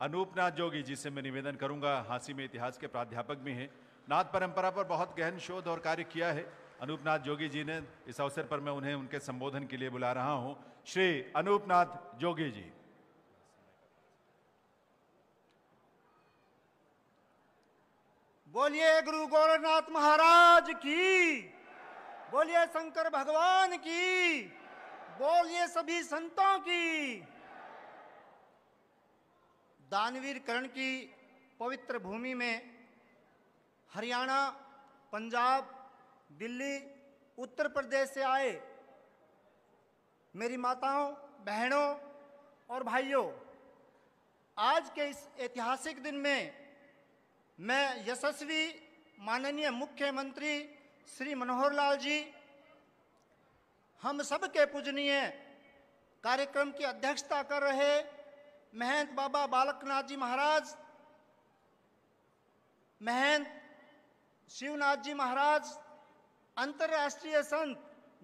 अनूपनाथ जोगी जी से मैं निवेदन करूंगा, हाँसी में इतिहास के प्राध्यापक भी हैं, नाथ परंपरा पर बहुत गहन शोध और कार्य किया है अनूपनाथ जोगी जी ने। इस अवसर पर मैं उन्हें उनके संबोधन के लिए बुला रहा हूं। श्री अनूपनाथ जोगी जी। बोलिए गुरु गोरखनाथ महाराज की, बोलिए शंकर भगवान की, बोलिए सभी संतों की। दानवीर कर्ण की पवित्र भूमि में हरियाणा, पंजाब, दिल्ली, उत्तर प्रदेश से आए मेरी माताओं, बहनों और भाइयों, आज के इस ऐतिहासिक दिन में मैं यशस्वी माननीय मुख्यमंत्री श्री मनोहर लाल जी, हम सब के पूजनीय कार्यक्रम की अध्यक्षता कर रहे महंत बाबा बालकनाथ जी महाराज, महंत शिवनाथ जी महाराज, अंतर्राष्ट्रीय संत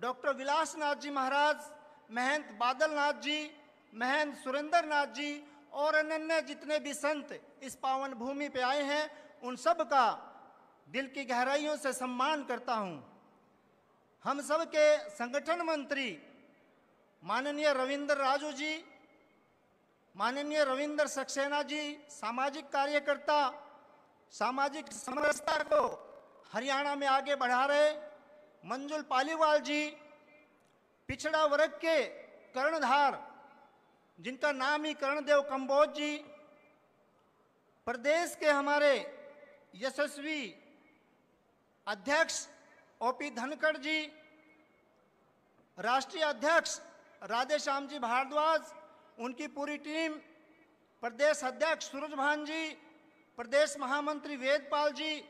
डॉक्टर विलासनाथ जी महाराज, महंत बादलनाथ जी, महंत सुरेंद्र नाथ जी और अन्य जितने भी संत इस पावन भूमि पे आए हैं, उन सब का दिल की गहराइयों से सम्मान करता हूं। हम सब के संगठन मंत्री माननीय रविंद्र राजू जी, माननीय रविंद्र सक्सेना जी, सामाजिक कार्यकर्ता, सामाजिक समरसता को हरियाणा में आगे बढ़ा रहे मंजुल पालीवाल जी, पिछड़ा वर्ग के कर्णधार जिनका नाम ही कर्णदेव कंबोज जी, प्रदेश के हमारे यशस्वी अध्यक्ष ओपी धनखड़ जी, राष्ट्रीय अध्यक्ष राधेश्याम जी भारद्वाज, उनकी पूरी टीम, प्रदेश अध्यक्ष सूरजभान जी, प्रदेश महामंत्री वेदपाल जी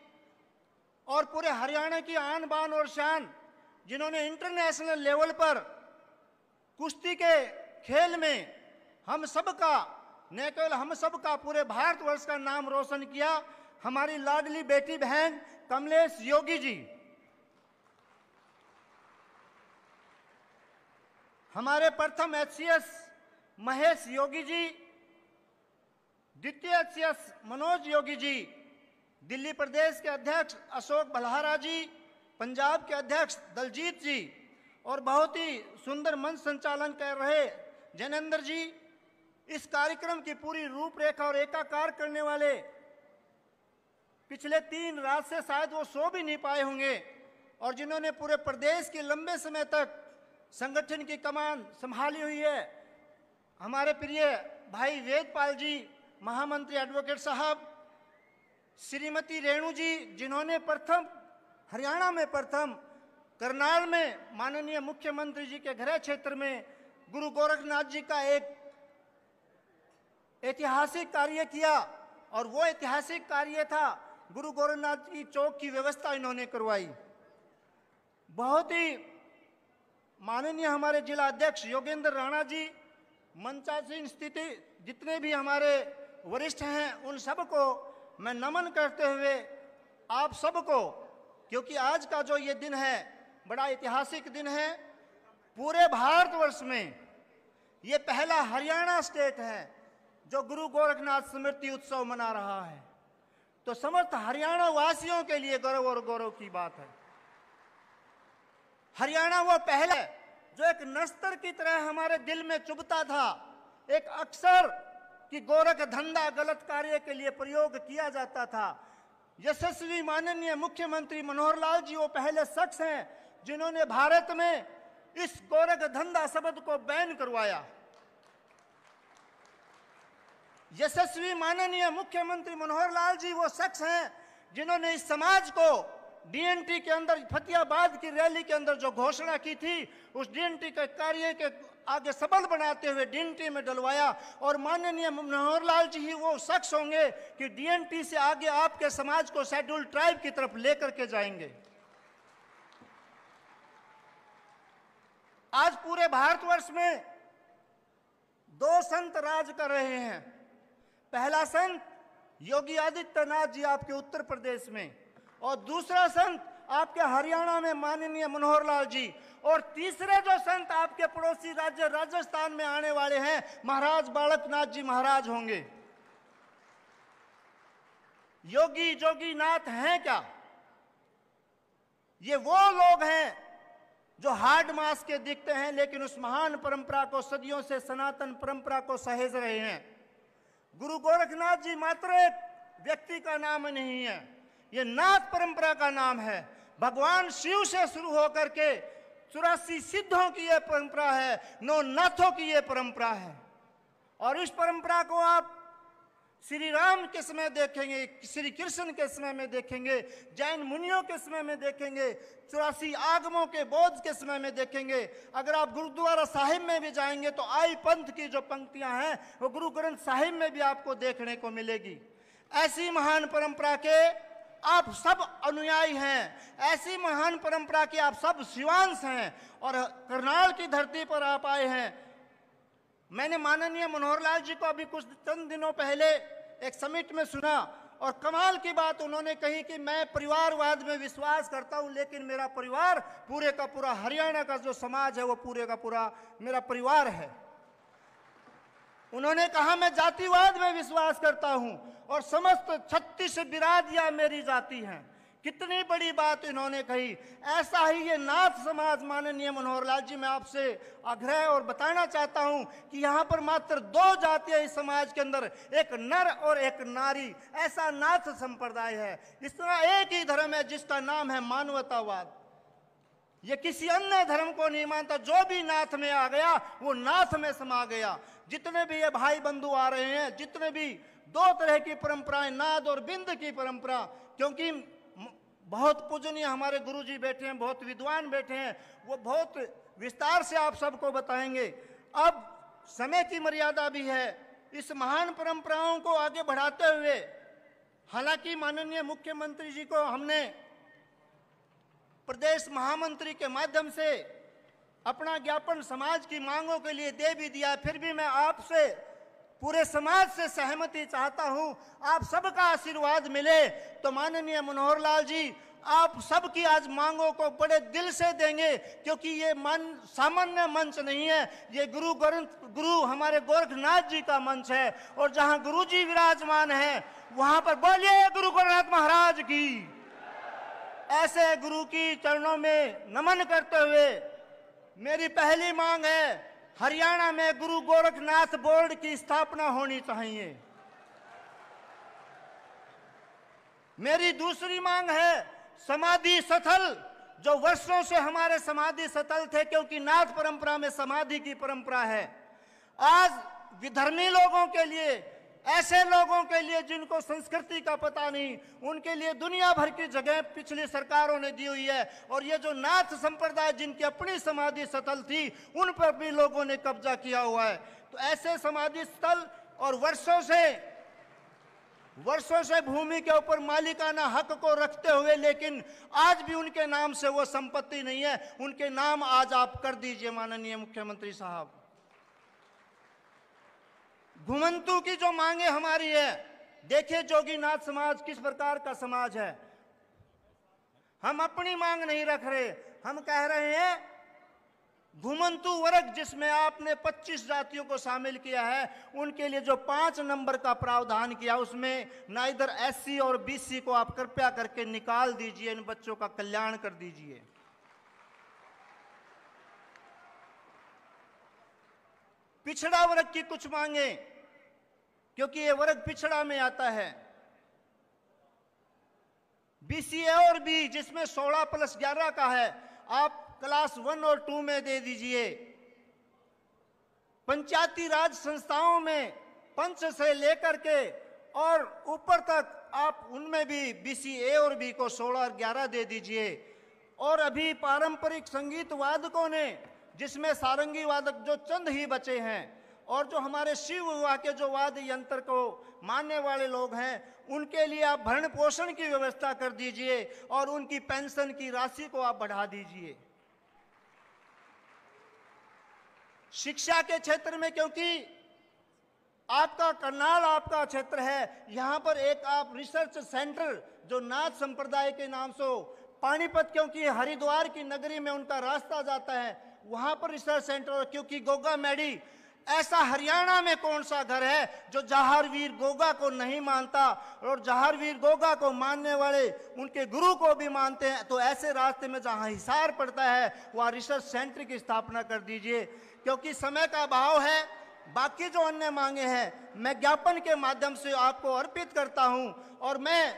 और पूरे हरियाणा की आन बान और शान, जिन्होंने इंटरनेशनल लेवल पर कुश्ती के खेल में हम सबका, न केवल हम सबका, पूरे भारतवर्ष का नाम रोशन किया, हमारी लाडली बेटी बहन कमलेश योगी जी, हमारे प्रथम एचसीएस महेश योगी जी, द्वितीय एचसीएस मनोज योगी जी, दिल्ली प्रदेश के अध्यक्ष अशोक बल्हारा जी, पंजाब के अध्यक्ष दलजीत जी और बहुत ही सुंदर मंच संचालन कर रहे जैनेंद्र जी, इस कार्यक्रम की पूरी रूपरेखा और एकाकार करने वाले, पिछले 3 रात से शायद वो सो भी नहीं पाए होंगे और जिन्होंने पूरे प्रदेश के लंबे समय तक संगठन की कमान संभाली हुई है, हमारे प्रिय भाई वेदपाल जी, महामंत्री एडवोकेट साहब, श्रीमती रेणु जी, जिन्होंने प्रथम हरियाणा में प्रथम करनाल में माननीय मुख्यमंत्री जी के गृह क्षेत्र में गुरु गोरखनाथ जी का एक ऐतिहासिक कार्य किया और वो ऐतिहासिक कार्य था गुरु गोरखनाथ की चौक की व्यवस्था इन्होंने करवाई। बहुत ही माननीय हमारे जिला अध्यक्ष योगेंद्र राणा जी, मंचासीन स्थिति जितने भी हमारे वरिष्ठ हैं, उन सबको मैं नमन करते हुए आप सबको, क्योंकि आज का जो ये दिन है बड़ा ऐतिहासिक दिन है, पूरे भारतवर्ष में ये पहला हरियाणा स्टेट है जो गुरु गोरखनाथ स्मृति उत्सव मना रहा है, तो समस्त हरियाणा वासियों के लिए गौरव और गौरव की बात है। हरियाणा वो पहले जो एक नस्तर की तरह हमारे दिल में चुभता था, एक अक्सर कि गोरख धंधा गलत कार्य के लिए प्रयोग किया जाता था। यशस्वी माननीय मुख्यमंत्री मनोहर लाल जी वो पहले शख्स हैं जिन्होंने भारत में इस गोरख धंधा शब्द को बैन करवाया। यशस्वी माननीय मुख्यमंत्री मनोहर लाल जी वो शख्स हैं जिन्होंने इस समाज को डीएनटी के अंदर, फतेहाबाद की रैली के अंदर जो घोषणा की थी, उस डीएनटी के कार्य के आगे सबल बनाते हुए डीएनटी में डलवाया और माननीय मनोहर लाल जी ही वो शख्स होंगे कि डीएनटी से आगे आपके समाज को शेड्यूल ट्राइब की तरफ लेकर के जाएंगे। आज पूरे भारतवर्ष में 2 संत राज कर रहे हैं। पहला संत योगी आदित्यनाथ जी आपके उत्तर प्रदेश में, और दूसरा संत आपके हरियाणा में माननीय मनोहर लाल जी, और तीसरे जो संत आपके पड़ोसी राज्य राजस्थान में आने वाले हैं महाराज बालकनाथ जी महाराज होंगे। योगी जोगीनाथ हैं क्या? ये वो लोग हैं जो हार्ड मास के दिखते हैं, लेकिन उस महान परंपरा को, सदियों से सनातन परंपरा को सहेज रहे हैं। गुरु गोरखनाथ जी मात्र एक व्यक्ति का नाम नहीं है, ये नाथ परंपरा का नाम है। भगवान शिव से शुरू होकर के 84 सिद्धों की यह परंपरा है, 9 नाथों की यह परंपरा है। और इस परंपरा को आप श्री राम के समय देखेंगे, श्री कृष्ण के समय में देखेंगे, जैन मुनियों के समय में देखेंगे, 84 आगमों के बोध के समय में देखेंगे। अगर आप गुरुद्वारा साहिब में भी जाएंगे तो आई पंथ की जो पंक्तियां हैं वो गुरु ग्रंथ साहिब में भी आपको देखने को मिलेगी। ऐसी महान परंपरा के आप सब अनुयायी हैं, ऐसी महान परंपरा के आप सब शिवांश हैं, और करनाल की धरती पर आप आए हैं। मैंने माननीय मनोहर लाल जी को अभी कुछ चंद दिनों पहले एक समिट में सुना, और कमाल की बात उन्होंने कही कि मैं परिवारवाद में विश्वास करता हूं, लेकिन मेरा परिवार पूरे का पूरा हरियाणा का जो समाज है वो पूरे का पूरा मेरा परिवार है। उन्होंने कहा मैं जातिवाद में विश्वास करता हूं और समस्त 36 बिरादियां मेरी जाति हैं। कितनी बड़ी बात इन्होंने कही। ऐसा ही ये नाथ समाज, माननीय मनोहर लाल जी, मैं आपसे आग्रह और बताना चाहता हूं कि यहाँ पर मात्र 2 जातियां इस समाज के अंदर, एक नर और एक नारी, ऐसा नाथ संप्रदाय है। इस तरह एक ही धर्म है जिसका नाम है मानवतावाद। ये किसी अन्य धर्म को नहीं मानता। जो भी नाथ में आ गया वो नाथ में समा गया। जितने भी ये भाई बंधु आ रहे हैं, जितने भी 2 तरह की परंपराएं, नाद और बिंद की परंपरा, क्योंकि बहुत पूजनीय हमारे गुरुजी बैठे हैं, बहुत विद्वान बैठे हैं, वो बहुत विस्तार से आप सबको बताएंगे। अब समय की मर्यादा भी है। इस महान परंपराओं को आगे बढ़ाते हुए, हालांकि माननीय मुख्यमंत्री जी को हमने प्रदेश महामंत्री के माध्यम से अपना ज्ञापन समाज की मांगों के लिए दे भी दिया, फिर भी मैं आपसे, पूरे समाज से सहमति चाहता हूं। आप सबका आशीर्वाद मिले तो माननीय मनोहर लाल जी आप सबकी आज मांगों को बड़े दिल से देंगे, क्योंकि ये सामान्य मंच नहीं है, ये गुरु हमारे गोरखनाथ जी का मंच है। और जहां गुरु जी विराजमान है वहां पर बोलिए गुरु गोरखनाथ महाराज की। ऐसे गुरु की चरणों में नमन करते हुए मेरी पहली मांग है, हरियाणा में गुरु गोरखनाथ बोर्ड की स्थापना होनी चाहिए। मेरी दूसरी मांग है, समाधि स्थल, जो वर्षों से हमारे समाधि स्थल थे, क्योंकि नाथ परंपरा में समाधि की परंपरा है, आज विधर्मी लोगों के लिए, ऐसे लोगों के लिए जिनको संस्कृति का पता नहीं, उनके लिए दुनिया भर की जगह पिछली सरकारों ने दी हुई है। और ये जो नाथ संप्रदाय जिनकी अपनी समाधि स्थल थी, उन पर भी लोगों ने कब्जा किया हुआ है। तो ऐसे समाधि स्थल, और वर्षों से भूमि के ऊपर मालिकाना हक को रखते हुए, लेकिन आज भी उनके नाम से वो संपत्ति नहीं है, उनके नाम आज आप कर दीजिए माननीय मुख्यमंत्री साहब। घुमंतु की जो मांगे हमारी है, देखिए जोगीनाथ समाज किस प्रकार का समाज है। हम अपनी मांग नहीं रख रहे, हम कह रहे हैं घुमंतु वर्ग, जिसमें आपने 25 जातियों को शामिल किया है, उनके लिए जो 5 नंबर का प्रावधान किया, उसमें ना इधर SC और BC को आप कृपया करके निकाल दीजिए, इन बच्चों का कल्याण कर दीजिए। पिछड़ा वर्ग की कुछ मांगे, क्योंकि ये वर्ग पिछड़ा में आता है। BCA और B, जिसमें 16+11 का है, आप क्लास 1 और 2 में दे दीजिए। पंचायती राज संस्थाओं में पंच से लेकर के और ऊपर तक आप उनमें भी BCA और B को 16 और 11 दे दीजिए। और अभी पारंपरिक संगीत वादकों ने, जिसमें सारंगी वादक जो चंद ही बचे हैं, और जो हमारे शिव विवाह के जो वाद्य यंत्र को मानने वाले लोग हैं, उनके लिए आप भरण पोषण की व्यवस्था कर दीजिए और उनकी पेंशन की राशि को आप बढ़ा दीजिए। शिक्षा के क्षेत्र में, क्योंकि आपका करनाल आपका क्षेत्र है, यहाँ पर एक आप रिसर्च सेंटर जो नाथ संप्रदाय के नाम से, पानीपत क्योंकि हरिद्वार की नगरी में उनका रास्ता जाता है, वहाँ पर रिसर्च सेंटर, क्योंकि गोगा मैडी ऐसा हरियाणा में कौन सा घर है जो जहारवीर गोगा को नहीं मानता, और जहारवीर गोगा को मानने वाले उनके गुरु को भी मानते हैं। तो ऐसे रास्ते में जहां हिसार पड़ता है वहां रिसर्च सेंटर की स्थापना कर दीजिए, क्योंकि समय का अभाव है। बाकी जो अन्य मांगे हैं मैं ज्ञापन के माध्यम से आपको अर्पित करता हूं, और मैं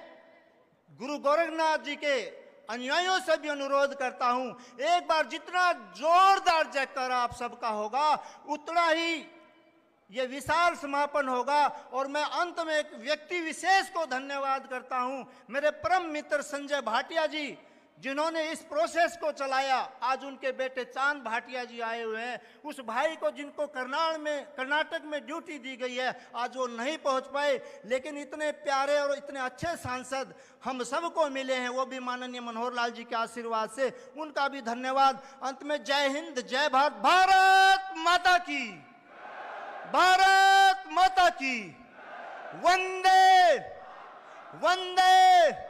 गुरु गोरखनाथ जी के अनुयायियों से भी अनुरोध करता हूं, एक बार जितना जोरदार जयकारा आप सबका होगा उतना ही ये विशाल समापन होगा। और मैं अंत में एक व्यक्ति विशेष को धन्यवाद करता हूं, मेरे परम मित्र संजय भाटिया जी, जिन्होंने इस प्रोसेस को चलाया। आज उनके बेटे चांद भाटिया जी आए हुए हैं, उस भाई को जिनको कर्नाटक में ड्यूटी दी गई है, आज वो नहीं पहुंच पाए, लेकिन इतने प्यारे और इतने अच्छे सांसद हम सबको मिले हैं, वो भी माननीय मनोहर लाल जी के आशीर्वाद से, उनका भी धन्यवाद। अंत में जय हिंद, जय भारत, भारत माता की, भारत माता की, वंदे वंदे